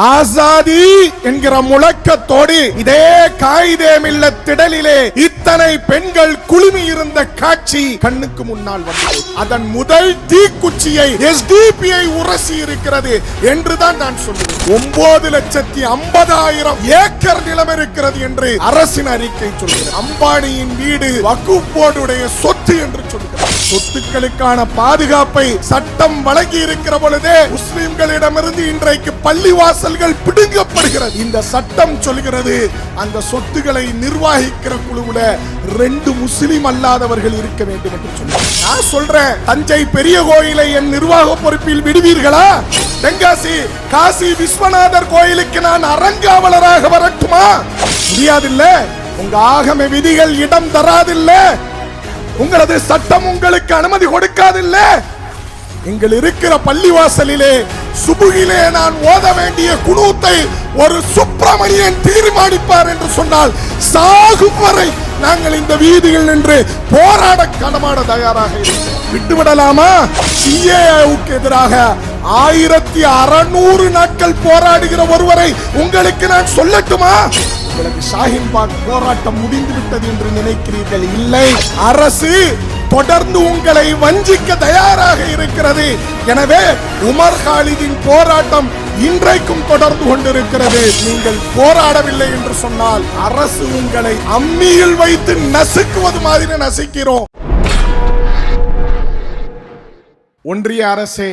ஆசாதி என்கிற முழக்கத்தோடு இதே காயிதே மில்லத் திடலிலே இத்தனை பெண்கள் குழுமி இருந்த காட்சி கண்ணுக்கு முன்னால் வந்தது. அதன் முதல் தீக்குச்சியை எஸ்டிபிஐ உரசி இருக்கிறது என்றுதான் நான் சொல்லுவேன். 9,50,000 ஏக்கர் நிலம் இருக்கிறது என்று அரசின் அறிக்கை சொல்கிறது. அம்பானியின் வீடு வக்ஃப் போர்டுடைய சொத்து என்று சொல்கிறது. சொத்துக்களுக்கான பாதுகாப்பை சட்டம் வழங்கி இருக்கிற பொழுதே முஸ்லிம்களிடமிருந்து இன்றைக்கு பள்ளிவாசல்கள் பிடுங்கப்படுகிறது. இந்த சட்டம் சொல்கிறது அந்த சொத்துக்களை நிர்வகிக்கிற குழுவுல 2 முஸ்லிம் அல்லாதவர்கள் இருக்க வேண்டும் என்று சொல்லுங்க. நான் சொல்றேன், தஞ்சை பெரிய கோயிலை என் நிர்வாக பொறுப்பில் விடுவீர்களா? தென்காசி காசி விஸ்வநாதர் கோயிலுக்கு நான் அறங்காவலராக வரட்டுமா? முடியாதில்ல. உங்க ஆகம விதிகள் இடம் தராதில்ல. உங்களது சட்டம் உங்களுக்கு அனுமதி கொடுக்காதில்ல. எங்கள் இருக்கிற பள்ளிவாசலிலே சுபுகிலே நான் ஓத வேண்டிய குனூத்தை ஒரு சுப்பிரமணியன் தீர்மானிப்பார் என்று சொன்னால் சாகும் வரை நாங்கள் இந்த வீதியில் நின்று போராட களமாட தயாராக இருக்கிறோம். விட்டுவிடலாமா? சிஏவுக்கு எதிராக 1600 நாட்கள் போராடுகிற ஒருவரை உங்களுக்கு நான் சொல்லட்டுமா? உங்களுக்கு ஷாஹீன் பாக் போராட்டம் முடிந்து விட்டது என்று நினைக்கிறீர்கள். இல்லை, அரசு தொடர்ந்து உங்களை வஞ்சிக்க தயாராக இருக்கிறது. எனவே உமர் காலிதின் போராட்டம் இன்றைக்கும் தொடர்ந்து கொண்டிருக்கிறது. நீங்கள் போராடவில்லை என்று சொன்னால் அரசு உங்களை அம்மியில் வைத்து நசுக்குவது மாதிரி நசுக்கிறோம். ஒன்றிய அரசே,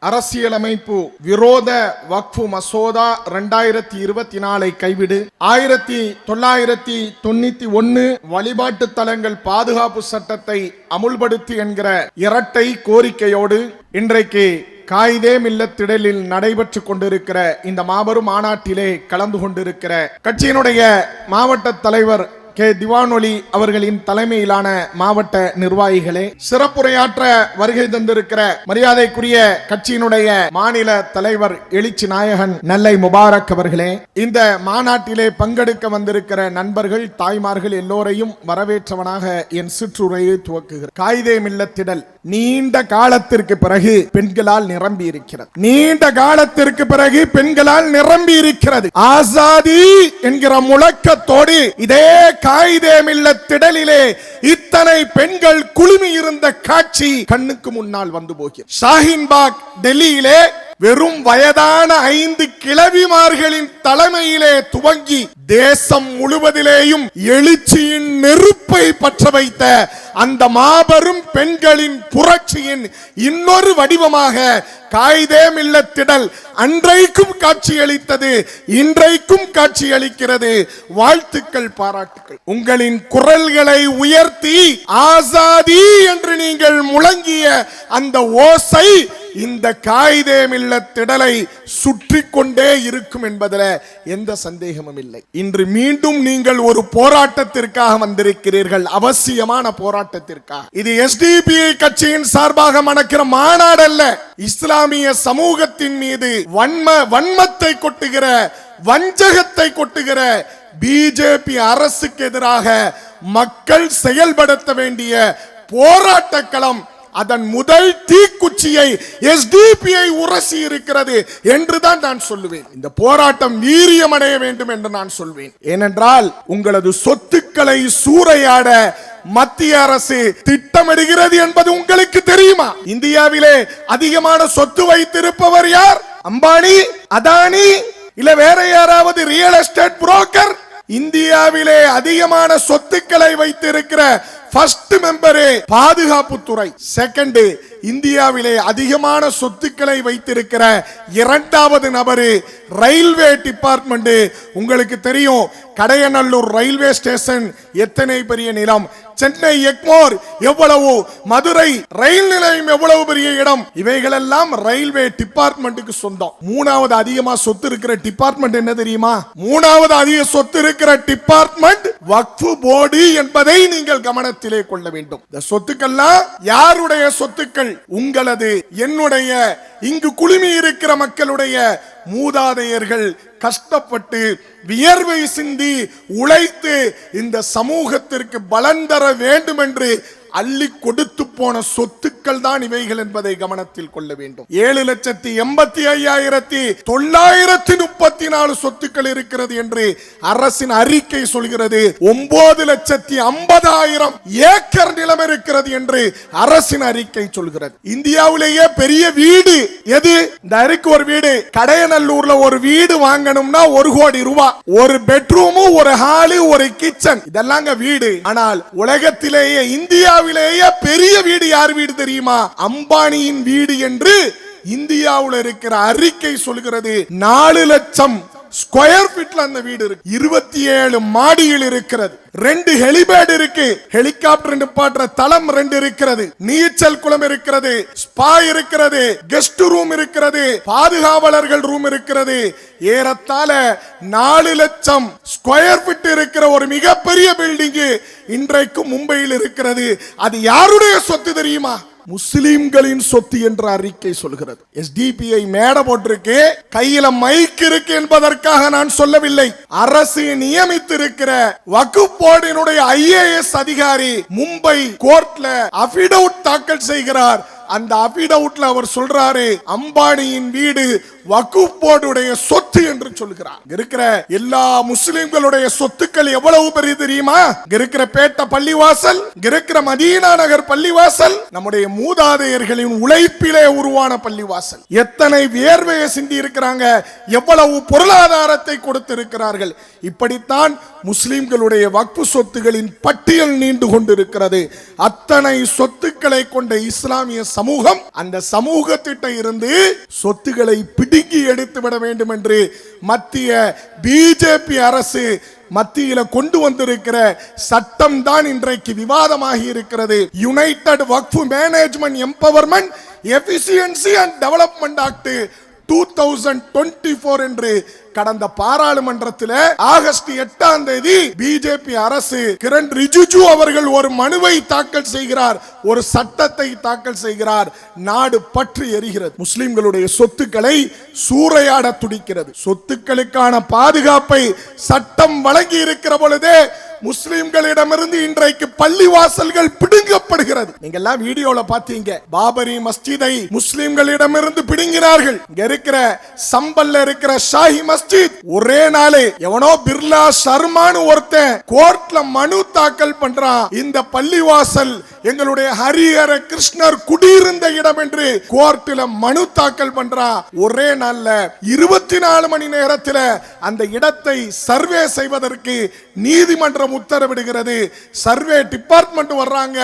அரசியலமைப்பு விரோத வக்ஃபு மசோதா 2024 கைவிடு. 1991 வழிபாட்டு தலங்கள் பாதுகாப்பு சட்டத்தை அமுல்படுத்தி என்கிற இரட்டை கோரிக்கையோடு இன்றைக்கு காயிதே மில்லத் திடலில் நடைபெற்று கொண்டிருக்கிற இந்த மாபெரும் மாநாட்டிலே கலந்து கொண்டிருக்கிற கட்சியினுடைய மாவட்ட தலைவர் கே திவானொலி அவர்களின் தலைமையிலான மாவட்ட நிர்வாகிகளே, சிறப்புரையாற்ற வருகை தந்திருக்கிற மரியாதைக்குரிய கட்சியினுடைய மாநில தலைவர் எழுச்சி நாயகன் நெல்லை முபாரக் அவர்களே, இந்த மாநாட்டிலே பங்கெடுக்க வந்திருக்கிற நண்பர்கள், தாய்மார்கள் எல்லோரையும் வரவேற்றவனாக என் சிற்றுரையை துவக்குகிறேன். காயிதே மில்லத் திடல் நீண்ட காலத்திற்கு பிறகு பெண்களால் நிரம்பி இருக்கிறது. நீண்ட காலத்திற்கு பிறகு பெண்களால் நிரம்பி இருக்கிறது. ஆசாதி என்கிற முழக்கத்தோடு இதே காயிதே மில்லத் திடலிலே இத்தனை பெண்கள் குழுமி இருந்த காட்சி கண்ணுக்கு முன்னால் வந்து போகிறது. ஷாஹீன் பாக் டெல்லியிலே வெறும் வயதான 5 கிழவிமார்களின் தலைமையிலே துவங்கி தேசம் முழுவதிலேயும் எழுச்சியின் நெருப்பை பற்ற வைத்த அந்த மாபெரும் பெண்களின் புரட்சியின் இன்னொரு வடிவமாக காயிதே மில்லத் திடல் அன்றைக்கும் காட்சியளித்தது, இன்றைக்கும் காட்சியளிக்கிறது. வாழ்த்துக்கள், பாராட்டுக்கள். உங்களின் குரல்களை உயர்த்தி ஆசாதி என்று நீங்கள் முழங்கிய அந்த ஓசை இந்த காயிதே மில்லத் திடலை சுற்றி கொண்டே இருக்கும் என்பதில் எந்த சந்தேகமும் இல்லை. இன்று மீண்டும் நீங்கள் ஒரு போராட்டத்திற்காக வந்திருக்கிறீர்கள், அவசியமான போராட்டத்திற்காக. இது எஸ்டிபிஐ கட்சியின் சார்பாக நடக்கிற மாநாடு அல்ல. இஸ்லாமிய சமூகத்தின் மீது வன்மத்தை கொட்டுகிற, வஞ்சகத்தை கொட்டுகிற பிஜேபி அரசுக்கு எதிராக மக்கள் செயல்படுத்த வேண்டிய போராட்ட களம். அதன் முதல் தீக்குச்சியை எஸ்டிபிஐ உரசி இருக்கிறது என்றுதான் நான் சொல்லுவேன். இந்த போராட்டம் வீரியமடைய வேண்டும் என்று நான் சொல்வேன். ஏனென்றால் உங்களது சொத்துக்களை சூறையாட மத்திய அரசு திட்டமிடுகிறது என்பது உங்களுக்கு தெரியுமா? இந்தியாவிலே அதிகமான சொத்து வைத்திருப்பவர் யார்? அம்பானி, அதானி, இல்ல வேற யாராவது ரியல் எஸ்டேட் புரோக்கர்? இந்தியாவிலே அதிகமான சொத்துக்களை வைத்திருக்கிற ஃபர்ஸ்ட் மெம்பரே பாதுகாப்புத்துறை. செகண்ட், இந்தியாவிலே அதிகமான சொத்துக்களை வைத்திருக்கிற 2வது நபரு ரயில்வே டிபார்ட்மெண்ட். உங்களுக்கு தெரியும், கடையநல்லூர் ரயில்வே ஸ்டேஷன் எத்தனை பெரிய நிலம், சென்னை எக்மோர் எவ்வளவு, மதுரை ரயில் நிலையம் எவ்வளவு பெரிய இடம், இவைகளெல்லாம் ரயில்வே டிபார்ட்மெண்ட்டுக்கு சொந்தம். 3வது அதிகமா சொத்து இருக்கிற டிபார்ட்மெண்ட் என்ன தெரியுமா? 3வது அதிக சொத்து இருக்கிற டிபார்ட்மெண்ட் வக்ஃப் போர்டு என்பதை நீங்கள் கவனத்திலே கொள்ள வேண்டும். இந்த சொத்துக்கள்லாம் யாருடைய சொத்துக்கள்? உங்களது, என்னுடைய, இங்கு குழுமி இருக்கிற மக்களுடைய மூதாதையர்கள் கஷ்டப்பட்டு வியர்வை சிந்தி உழைத்து இந்த சமூகத்திற்கு பலன் தர வேண்டும் என்று அள்ளி கொடுத்து போன சொத்துக்கள் தான் இவைகள் என்பதை கவனத்தில் கொள்ள வேண்டும். 7,85,934 சொத்துக்கள் இருக்கிறது என்று அரசின் அறிக்கை சொல்கிறது. 9,50,000 ஏக்கர் நிலம் இருக்கிறது என்று அரசின் அறிக்கை சொல்கிறது. இந்தியாவிலேயே பெரிய வீடு எது? இந்த அருக்கு ஒரு வீடு, கடையநல்லூர்ல ஒரு வீடு வாங்கணும்னா 1 கோடி ரூபாய். ஒரு பெட்ரூம், ஒரு ஹாலு, ஒரு கிச்சன், இதெல்லாம் வீடு. ஆனால் உலகத்திலேயே இந்தியாவிலேயே பெரிய வீடு யார் வீடு தெரியுமா? அம்பானியின் வீடு என்று இந்தியாவில் இருக்கிற அறிக்கை சொல்கிறது. 4 லட்சம் ஸ்கொயர் ஃபீட்ல அந்த வீடு இருக்கு. 27 மாடியில் இருக்கிறது. 2 ஹெலிபேட் இருக்கு. ஹெலிகாப்டர் நிப்பாட்டுற தளம் 2 இருக்கிறது. நீச்சல் குளம் இருக்கிறது. ஸ்பா இருக்கிறது. கெஸ்ட் ரூம் இருக்கிறது. பாதுகாவலர்கள் ரூம் இருக்கிறது. ஏறத்தாழ 4 லட்சம் ஸ்கொயர் ஃபீட் இருக்கிற ஒரு மிகப்பெரிய பில்டிங் இன்றைக்கு மும்பையில் இருக்கிறது. அது யாருடைய சொத்து தெரியுமா? முஸ்லிம்களின் சொத்து என்ற அறிக்கை சொல்கிறது. எஸ்டிபிஐ மேடை போட்டிருக்கு, கையில மைக் இருக்கு என்பதற்காக நான் சொல்லவில்லை. அரசு நியமித்திருக்கிற வக்ஃப் போர்டினுடைய IAS அதிகாரி மும்பை கோர்ட்ல அபிடவுட் தாக்கல் செய்கிறார். அந்த அபிடவுட்ல அவர் சொல்றாரு, அம்பானியின் வீடு வக்ஃப் போர்டுடைய சொத்து என்று சொல்கிறார். இருக்கிற எல்லா முஸ்லிம்களுடைய சொத்துக்கள் எவ்வளவு பெரிய தெரியுமா? இருக்கிற பேட்ட பள்ளிவாசல், இருக்கிற மதீனா நகர் பள்ளிவாசல் நம்முடைய மூதாதையர்களின் உழைப்பிலே உருவான பள்ளிவாசல். எத்தனை வியர்வையை சிந்தி இருக்கிறாங்க, எவ்வளவு பொருளாதாரத்தை கொடுத்திருக்கிறார்கள். இப்படித்தான் முஸ்லிம்களுடைய வக்ஃப் சொத்துகளின் பட்டியல் நீண்டு கொண்டிருக்கிறது. அத்தனை சொத்துக்களை கொண்ட இஸ்லாமிய சமூகம் அந்த சமூகத்திட்ட இருந்து சொத்துக்களை பிடுங்கி எடுத்து விட வேண்டும் என்று மத்திய பிஜேபி அரசு மத்தியில கொண்டு வந்திருக்கிற சட்டம் தான் இன்றைக்கு விவாதமாகி இருக்கிறது. United Waqf management empowerment efficiency and development act 2024 என்று கடந்த பாராளுமன்றத்தில் ஆகஸ்ட் 8ஆம் தேதி பிஜேபி அரசு கிரண் ரிஜிஜு அவர்கள் ஒரு மனுவை தாக்கல் செய்கிறார், ஒரு சட்டத்தை தாக்கல் செய்கிறார். நாடு பற்றி எரிகிறது. முஸ்லிம்களுடைய சொத்துக்களை சூறையாட துடிக்கிறது. சொத்துக்களுக்கான பாதுகாப்பை சட்டம் வழங்கி இருக்கிற பொழுதே முஸ்லிம்களிடமிருந்து இன்றைக்கு பள்ளிவாசல்கள் பிடுங்கப்படுகிறது. நீங்க எல்லாம் வீடியோல பாத்தீங்க, பாபரி மஸ்ஜிதை முஸ்லிம்களிடமிருந்து பிடுங்கினார்கள். இங்க இருக்கிற சம்பல்ல இருக்கிற ஷாஹி மஸ்ஜித் ஒரே நாளே எவனோ பிர்லா சர்மான்னு ஒருத்தன் கோர்ட்ல மனு தாக்கல் பண்றான். இந்த பள்ளிவாசல் எங்களுடைய ஹரிஹர கிருஷ்ணர் குடியிருந்த இடம் என்று கோர்ட்ல மனு தாக்கல் பண்றான். ஒரே நாள்ல 24 மணி நேரத்தில் அந்த இடத்தை சர்வே செய்வதற்கு நீதிமன்றம் உத்தரவிடுகிறது. சர்வே டிபார்ட்மெண்ட் வர்றாங்க,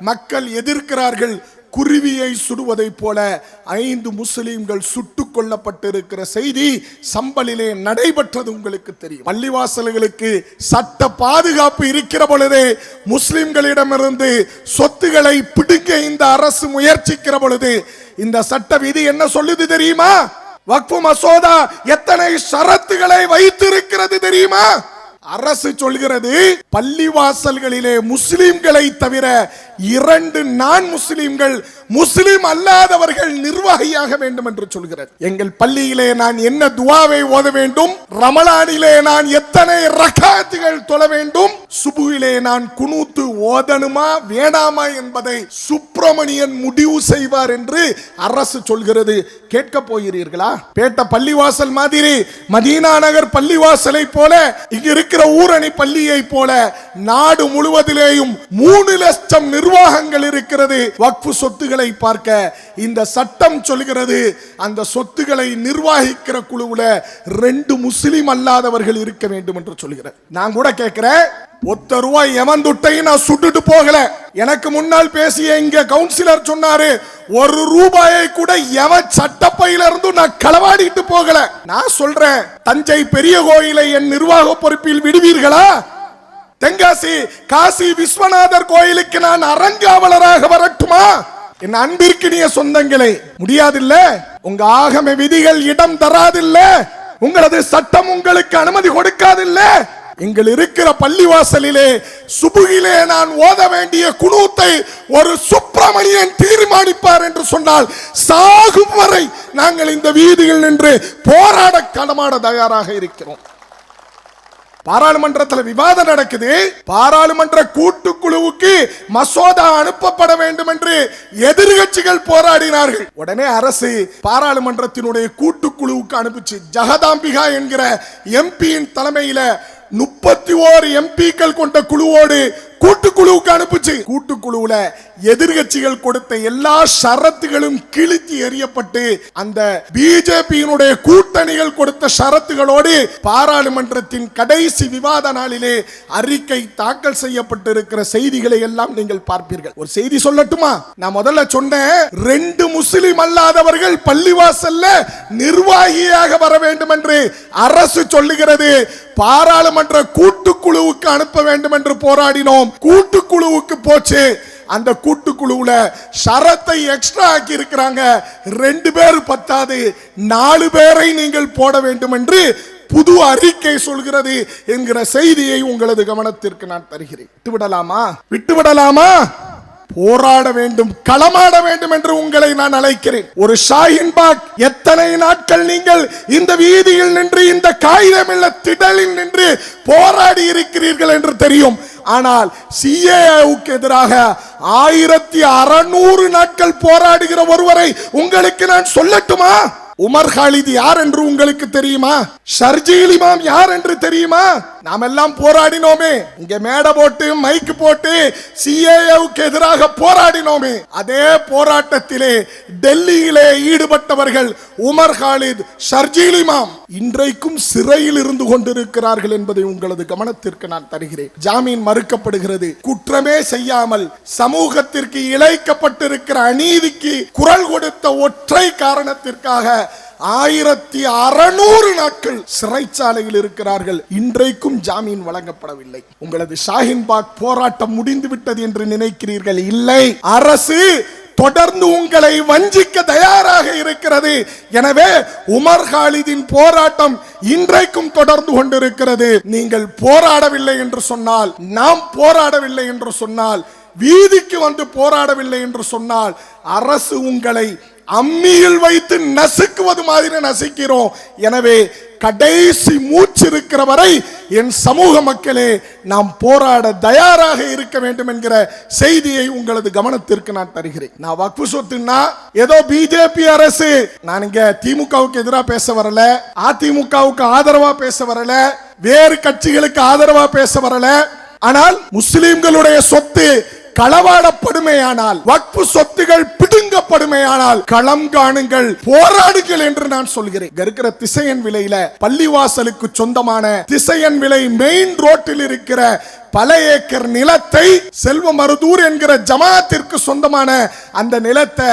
மக்கள் எதிர்க்கிறார்கள். குருவியை சுடுவதை போல 5 முஸ்லிம்கள் சுட்டுக் கொல்லப்பட்டிருக்கிற செய்தி சம்பலிலே நடைபெற்றது உங்களுக்கு தெரியும். பள்ளிவாசல்களுக்கு சட்ட பாதுகாப்பு இருக்கிற பொழுதே முஸ்லிம்களிடமிருந்து சொத்துக்களை பிடுங்க இந்த அரசு முயற்சிக்கிற பொழுது இந்த சட்ட விதி என்ன சொல்லுது தெரியுமா? வக்ஃப் மசோதா எத்தனை ஷரத்துகளை வைத்திருக்கிறது தெரியுமா? அரசு சொல்கிறது, பள்ளிவாசல்களிலே முஸ்லிம்களை தவிர 2 நான் முஸ்லிம்கள், முஸ்லிம் அல்லாதவர்கள் நிர்வாகியாக வேண்டும் என்று சொல்கிறது. எங்கள் பள்ளியிலே நான் என்ன துஆவை ஓத வேண்டும், ரமலானிலே நான் எத்தனை ரகாத்துகள் தொழ வேண்டும், சுபுவிலே நான் குனூத்து ஓதணுமா வேணாமா என்பதை சுப்பிரமணியன் முடிவு செய்வார் என்று அரசு சொல்கிறது. கேட்க போகிறீர்களா? பேட்ட பள்ளிவாசல் மாதிரி மதீனா நகர் பள்ளிவாசலை போல, இங்க இருக்கிற ஊரணி பள்ளியை போல நாடு முழுவதிலேயும் 3 லட்சம் நிர்வாகங்கள் இருக்கிறது. வக்ஃப் சொத்துக்களை பார்க்க இந்த சட்டம் சொல்கிறது, அந்த சொத்துக்களை நிர்வகிக்கிற குழுவுல 2 முஸ்லிம் அல்லாதவர்கள் இருக்க வேண்டும் என்று சொல்கிறது. நான் கூட கேட்கிறேன், ஒத்த ரூபாய் எவன் துட்டையும் நான் சுட்டுட்டு போகல. எனக்கு முன்னால் பேசிய இங்க கவுன்சிலர் சொன்னாரு, 1 ரூபாயை கூட எவன் சட்டப்பையில இருந்து நான் களவாடிட்டு போகல. நான் சொல்றேன், தஞ்சை பெரிய கோயிலை என் நிர்வாக பொறுப்பில் விடுவீர்களா? தென்காசி காசி விஸ்வநாதர் கோயிலுக்கு நான் அறங்காவலராக வரட்டுமா? என் அன்பிற்கினிய சொந்தங்களே, முடியாதில்ல. உங்க ஆகம விதிகள் இடம் தராதில்ல, உங்களது சட்டம் உங்களுக்கு அனுமதி கொடுக்காதில்ல. எங்கள் இருக்கிற பள்ளிவாசலிலே சுபுகிலே நான் ஓத வேண்டிய குனூத்தை ஒரு சுப்பிரமணியன் தீர்மானிப்பார் என்று சொன்னால் சாகும் வரை நாங்கள் இந்த வீதியில் நின்று போராட களமாட தயாராக இருக்கிறோம். பாராளுமன்றத்தில் விவாதம் நடக்குது. பாராளுமன்ற கூட்டுக்குழுவுக்கு மசோதா அனுப்பப்பட வேண்டும் என்று எதிர்கட்சிகள் போராடினார்கள். உடனே அரசு பாராளுமன்றத்தினுடைய கூட்டுக்குழுவுக்கு அனுப்பிச்சு. ஜெகதாம்பிகா என்கிற எம்பியின் தலைமையில 31 எம்பிக்கள் கொண்ட குழுவோடு கூட்டுக்குழுவுக்கு அனுப்பிச்சு. கூட்டுக்குழுவுல எதிர்கட்சிகள் கொடுத்த எல்லா ஷரத்துகளும் கிழித்து எறியப்பட்டு அந்த பிஜேபியினுடைய கூட்டணிகள் கொடுத்த ஷரத்துகளோடு பாராளுமன்றத்தின் கடைசி விவாத நாளிலே அறிக்கை தாக்கல் செய்யப்பட்டிருக்கிற செய்திகளை எல்லாம் நீங்கள் பார்ப்பீர்கள். ஒரு செய்தி சொல்லட்டுமா? நான் முதல்ல சொன்னேன், 2 முஸ்லிம் அல்லாதவர்கள் பள்ளிவாசல்ல நிர்வாகியாக வர வேண்டும் என்று அரசு சொல்லுகிறது. பாராளுமன்ற கூட்டுக்குழுவுக்கு அனுப்ப வேண்டும் என்று போராடினோம். கூட்டுக்குழுவுக்கு போச்சு. அந்த கூட்டுக்குழுவுல ஷரத்தை எக்ஸ்ட்ரா ஆக்கி இருக்கிறாங்க. 2 பேர் பத்தாது, 4 பேரை நீங்கள் போட வேண்டும் என்று புது அறிக்கை சொல்கிறது என்கிற செய்தியை உங்களது கவனத்திற்கு நான் தருகிறேன். விட்டுவிடலாமா? போராட வேண்டும், களமாட வேண்டும் என்று உங்களை நான் அழைக்கிறேன். ஒரு ஷாஹின்பாக் எத்தனை நாட்கள் நீங்கள் இந்த வீதியில் நின்று, இந்த காகிதமில்ல திடலில் நின்று போராடி இருக்கிறீர்கள் என்று தெரியும். ஆனால் சிஏஏவுக்கு எதிராக 1600 நாட்கள் போராடுகிற ஒருவரை உங்களுக்கு நான் சொல்லட்டுமா? உமர் காலித் யார் என்று உங்களுக்கு தெரியுமா? ஷர்ஜீல் இமாம் யார் என்று தெரியுமா? நாம் எல்லாம் போராடினோமே. இங்க மேடை போட்டு மைக் போட்டு சிஏஏவுக்கு எதிராக போராடினோமே. அதே போராட்டத்திலே டெல்லியிலே ஈடுபட்டவர்கள் உமர் காலித், ஷர்ஜீல் இமாம் இன்றைக்கும் சிறையில் இருந்து கொண்டிருக்கிறார்கள் என்பதை உங்களது கவனத்திற்கு நான் தருகிறேன். ஜாமீன் மறுக்கப்படுகிறது. குற்றமே செய்யாமல் சமூகத்திற்கு இழைக்கப்பட்டிருக்கிற அநீதிக்கு குரல் கொடுத்த ஒற்றை காரணத்திற்காக 1600 நாட்கள் சிறைச்சாலையில் இருக்கிறார்கள். இன்றைக்கும் ஜாமீன் வழங்கப்படவில்லை. உங்களது ஷாஹின்பாக் போராட்டம் முடிந்து விட்டது என்று நினைக்கிறீர்கள். இல்லை, அரசு தொடர்ந்து உங்களை வஞ்சிக்க தயாராக இருக்கிறது. எனவே உமர் காலிதின் போராட்டம் இன்றைக்கும் தொடர்ந்து கொண்டிருக்கிறது. நீங்கள் போராடவில்லை என்று சொன்னால், நாம் போராடவில்லை என்று சொன்னால், வீதிக்கு வந்து போராடவில்லை என்று சொன்னால், அரசு உங்களை அம்மியில் வைத்து நசுக்குவது மாதிரி நசுக்கிறோம். எனவே கடைசி மூச்சு இருக்கிற வரை என் சமூக மக்களே, நாம் போராட தயாராக இருக்க வேண்டும் என்கிற செய்தியை உங்களது கவனத்திற்கு நான் தருகிறேன். நான் வக்ஃப் சொத்துன்னா ஏதோ பிஜேபி அரசு, நான் இங்க திமுகவுக்கு எதிராக பேச வரல, அதிமுகவுக்கு ஆதரவா பேச வரல, வேறு கட்சிகளுக்கு ஆதரவா பேச வரல. ஆனால் முஸ்லிம்களுடைய சொத்து களவாடப்படுமையானால், வக்ஃப் சொத்துகள் பிடுங்கப்படுமையானால் களம் காணுங்கள், போராடுங்கள் என்று நான் சொல்கிறேன். இருக்கிற திசையன் விலையில பள்ளிவாசலுக்கு சொந்தமான திசையன் விலை மெயின் ரோட்டில் இருக்கிற பல ஏக்கர் நிலத்தை செல்வமருதூர் என்கிற ஜமாத்திற்கு சொந்தமான அந்த நிலத்தை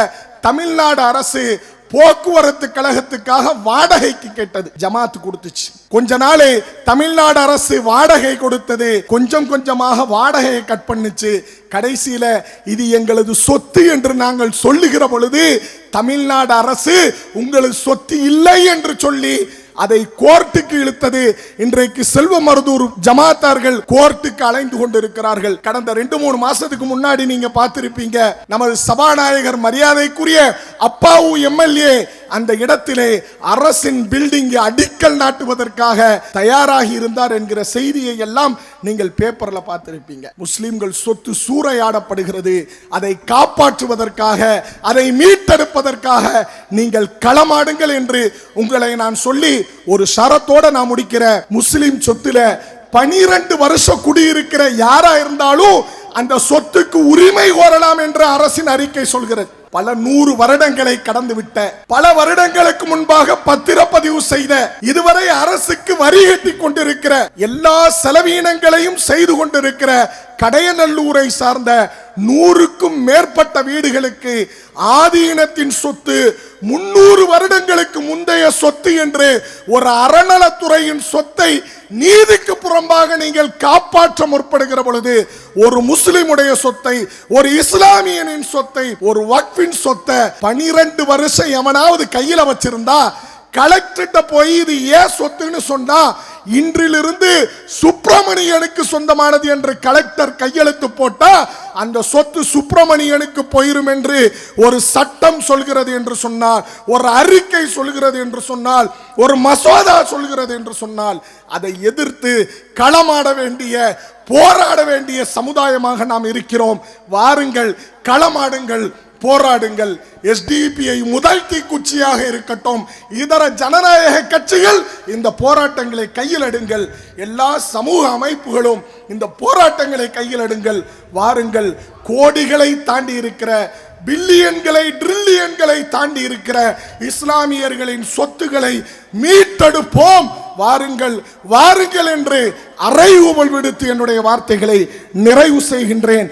தமிழ்நாடு அரசு போக்குவரத்து கழகத்துக்காக வாடகைக்கு கேட்டது. ஜமாத்து கொடுத்துச்சு. கொஞ்ச நாள் தமிழ்நாடு அரசு வாடகை கொடுத்தது. கொஞ்சம் கொஞ்சமாக வாடகையை கட் பண்ணுச்சு. கடைசியில இது எங்களது சொத்து என்று நாங்கள் சொல்லுகிற பொழுது தமிழ்நாடு அரசு உங்களது சொத்து இல்லை என்று சொல்லி அதை கோர்ட்டுக்கு இழுத்தது. இன்றைக்கு செல்வமருதூர் ஜமாத்தார்கள் கோர்ட்டுக்கு அலைந்து கொண்டிருக்கிறார்கள். கடந்த 2-3 மாசத்துக்கு முன்னாடி நீங்க பார்த்திருப்பீங்க, நமது சபாநாயகர் மரியாதைக்குரிய அப்பாவு எம்எல்ஏ அந்த இடத்திலே அரசின் பில்டிங் அடிக்கல் நாட்டுவதற்காக தயாராகி இருந்தார் என்கிற செய்தியை எல்லாம் நீங்கள் பேப்பர்ல பார்த்திருப்பீங்க. முஸ்லிம்கள் சொத்து சூறையாடப்படுகிறது. அதை காப்பாற்றுவதற்காக, அதை மீட்டெடுப்பதற்காக நீங்கள் களமாடுங்கள் என்று உங்களை நான் சொல்லி ஒரு ஷரத்தோட நான் முடிக்கிற. முஸ்லிம் சொத்துல 12 வருஷம் குடியிருக்கிற யாரா இருந்தாலும் அந்த சொத்துக்கு உரிமை கோரலாம் என்று அரசின் அறிக்கை சொல்கிறது. பல 100 வருடங்களை கடந்துவிட்ட, பல வருடங்களுக்கு முன்பாக பத்திரப்பதிவு செய்த, இதுவரை அரசுக்கு வரி கட்டி கொண்டிருக்கிற, எல்லா செலவீனங்களையும் செய்து கொண்டிருக்கிற கடையநல்லூரை சார்ந்த 100க்கும் மேற்பட்ட வீடுகளுக்கு ஆதீனத்தின் சொத்து 300 வருடங்களுக்கு முந்தைய சொத்து என்று ஒரு அறநலத்துறையின் சொத்தை நீதிக்கு புறம்பாக நீங்கள் காப்பாற்ற முற்படுகிற பொழுது, ஒரு முஸ்லிமுடைய சொத்தை, ஒரு இஸ்லாமியனின் சொத்தை, ஒரு வக்ஃபின் சொத்தை 12 வருஷம் எவனாவது கையில வச்சிருந்தா கலெக்டர்கிட்ட போய் இது ஏன் சொத்துன்னு சொன்னா இன்றிலிருந்து சுப்பிரமணியனுக்கு சொந்தமானது என்று கலெக்டர் கையெழுத்து போட்டா அந்த சொத்து சுப்பிரமணியனுக்கு போயிரும் என்று ஒரு சட்டம் சொல்கிறது என்று சொன்னால், ஒரு அறிக்கை சொல்கிறது என்று சொன்னால், ஒரு மசோதா சொல்கிறது என்று சொன்னால், அதை எதிர்த்து களமாட வேண்டிய, போராட வேண்டிய சமுதாயமாக நாம் இருக்கிறோம். வாருங்கள், களமாடுங்கள், போராடுங்கள். எஸ்டிபிஐ முதல் தீக்குச்சியாக இருக்கட்டும். இதர ஜனநாயக கட்சிகள் இந்த போராட்டங்களை கையில் எடுங்கள். எல்லா சமூக அமைப்புகளும் இந்த போராட்டங்களை கையில் எடுங்கள். வாருங்கள், கோடிகளை தாண்டி இருக்கிற, பில்லியன்களை ட்ரில்லியன்களை தாண்டி இருக்கிற இஸ்லாமியர்களின் சொத்துக்களை மீட்டெடுப்போம். வாருங்கள், வாருங்கள் என்று அறைகூவல் விடுத்து என்னுடைய வார்த்தைகளை நிறைவு செய்கின்றேன்.